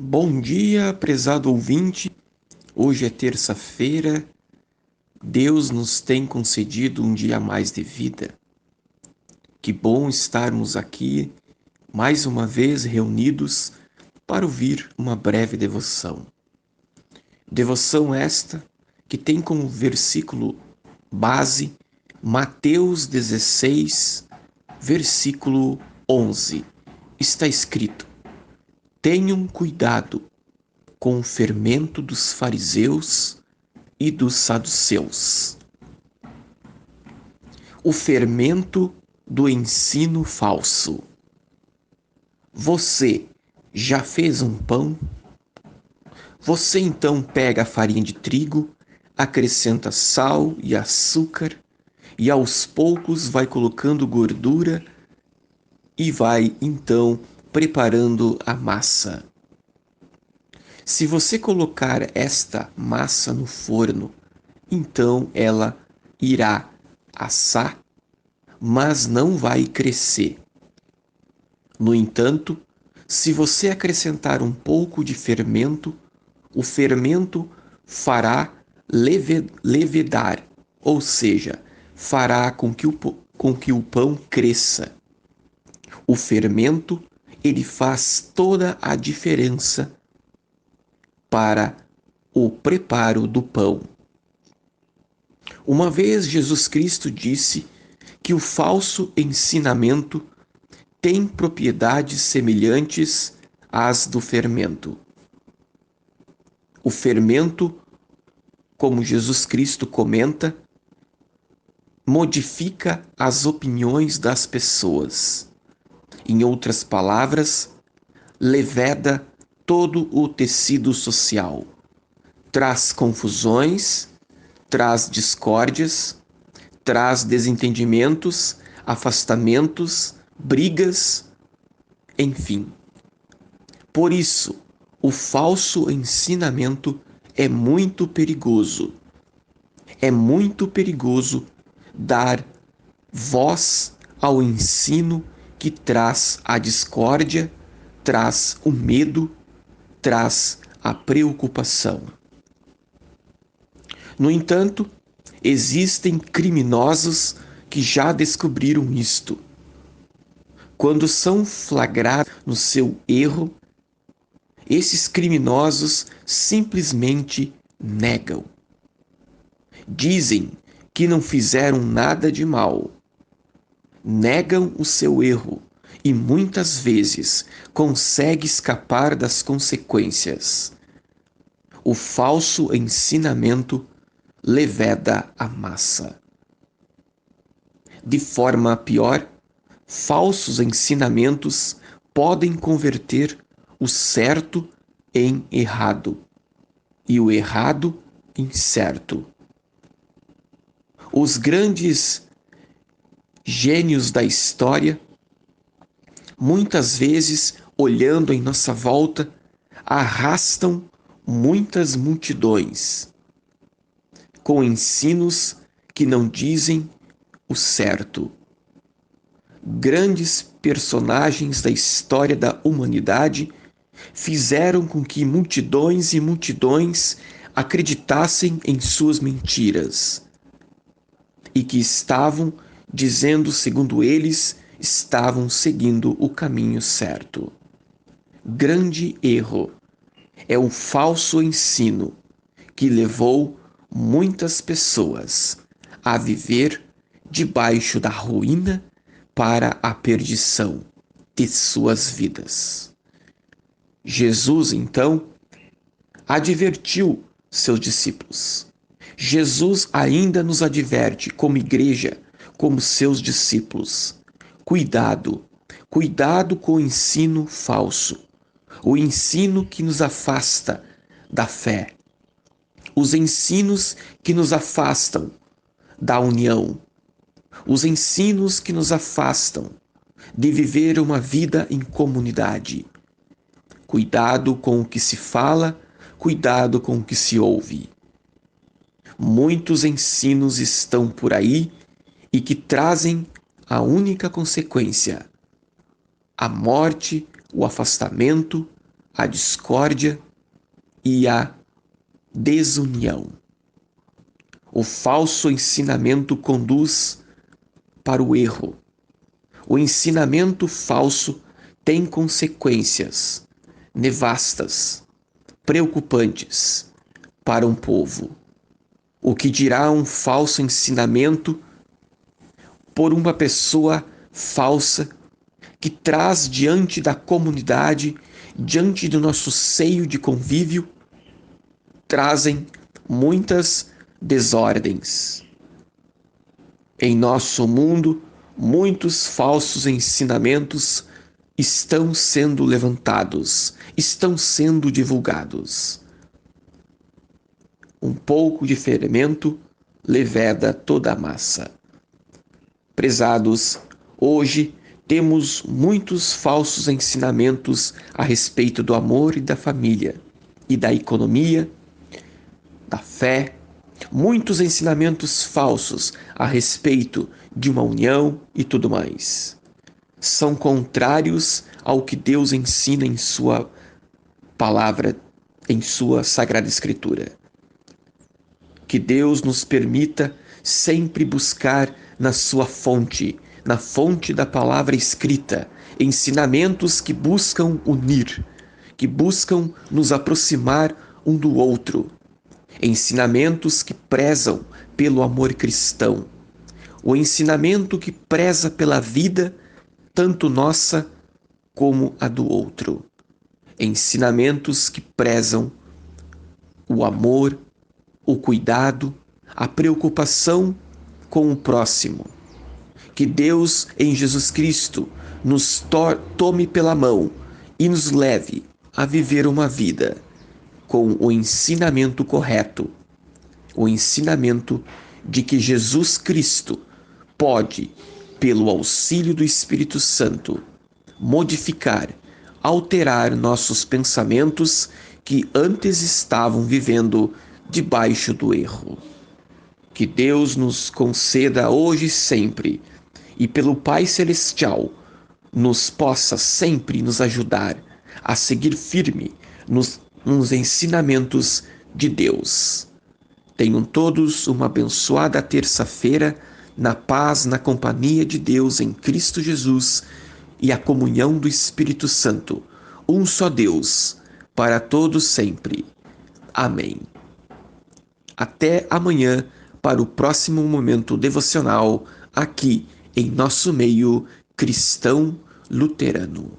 Bom dia, prezado ouvinte. Hoje é terça-feira. Deus nos tem concedido um dia a mais de vida. Que bom estarmos aqui mais uma vez reunidos para ouvir uma breve devoção. Devoção esta que tem como versículo base Mateus 16, versículo 11. Está escrito: Tenham cuidado com o fermento dos fariseus e dos saduceus. O fermento do ensino falso. Você já fez um pão? Você então pega a farinha de trigo, acrescenta sal e açúcar e aos poucos vai colocando gordura e vai então preparando a massa. Se você colocar esta massa no forno, então ela irá assar, mas não vai crescer. No entanto, se você acrescentar um pouco de fermento, o fermento fará levedar, ou seja, fará com que o pão cresça. O fermento, ele faz toda a diferença para o preparo do pão. Uma vez Jesus Cristo disse que o falso ensinamento tem propriedades semelhantes às do fermento. O fermento, como Jesus Cristo comenta, modifica as opiniões das pessoas. Em outras palavras, leveda todo o tecido social. Traz confusões, traz discórdias, traz desentendimentos, afastamentos, brigas, enfim. Por isso, o falso ensinamento é muito perigoso. É muito perigoso dar voz ao ensino que traz a discórdia, traz o medo, traz a preocupação. No entanto, existem criminosos que já descobriram isto. Quando são flagrados no seu erro, esses criminosos simplesmente negam. Dizem que não fizeram nada de mal. Negam o seu erro e muitas vezes conseguem escapar das consequências. O falso ensinamento leveda a massa. De forma pior, falsos ensinamentos podem converter o certo em errado e o errado em certo. Os grandes gênios da história, muitas vezes, olhando em nossa volta, arrastam muitas multidões com ensinos que não dizem o certo. Grandes personagens da história da humanidade fizeram com que multidões e multidões acreditassem em suas mentiras e que estavam dizendo, segundo eles, estavam seguindo o caminho certo. Grande erro é o falso ensino que levou muitas pessoas a viver debaixo da ruína para a perdição de suas vidas. Jesus, então, advertiu seus discípulos. Jesus ainda nos adverte como igreja, como seus discípulos. Cuidado, cuidado com o ensino falso, o ensino que nos afasta da fé, os ensinos que nos afastam da união, os ensinos que nos afastam de viver uma vida em comunidade. Cuidado com o que se fala, cuidado com o que se ouve. Muitos ensinos estão por aí e que trazem a única consequência: a morte, o afastamento, a discórdia e a desunião. O falso ensinamento conduz para o erro. O ensinamento falso tem consequências nefastas, preocupantes para um povo. O que dirá um falso ensinamento por uma pessoa falsa que traz diante da comunidade, diante do nosso seio de convívio, trazem muitas desordens. Em nosso mundo, muitos falsos ensinamentos estão sendo levantados, estão sendo divulgados. Um pouco de fermento leveda toda a massa. Prezados, hoje temos muitos falsos ensinamentos a respeito do amor e da família, e da economia, da fé, muitos ensinamentos falsos a respeito de uma união e tudo mais. São contrários ao que Deus ensina em sua palavra, em sua Sagrada Escritura. Que Deus nos permita sempre buscar na sua fonte, na fonte da palavra escrita, ensinamentos que buscam unir, que buscam nos aproximar um do outro, ensinamentos que prezam pelo amor cristão, o ensinamento que preza pela vida, tanto nossa como a do outro, ensinamentos que prezam o amor, o cuidado, a preocupação com o próximo. Que Deus, em Jesus Cristo, nos tome pela mão e nos leve a viver uma vida com o ensinamento correto, o ensinamento de que Jesus Cristo pode, pelo auxílio do Espírito Santo, modificar, alterar nossos pensamentos que antes estavam vivendo debaixo do erro. Que Deus nos conceda hoje e sempre, e pelo Pai Celestial, nos possa sempre nos ajudar a seguir firme nos ensinamentos de Deus. Tenham todos uma abençoada terça-feira, na paz, na companhia de Deus em Cristo Jesus e a comunhão do Espírito Santo, um só Deus, para todos sempre. Amém. Até amanhã para o próximo momento devocional aqui em nosso meio cristão luterano.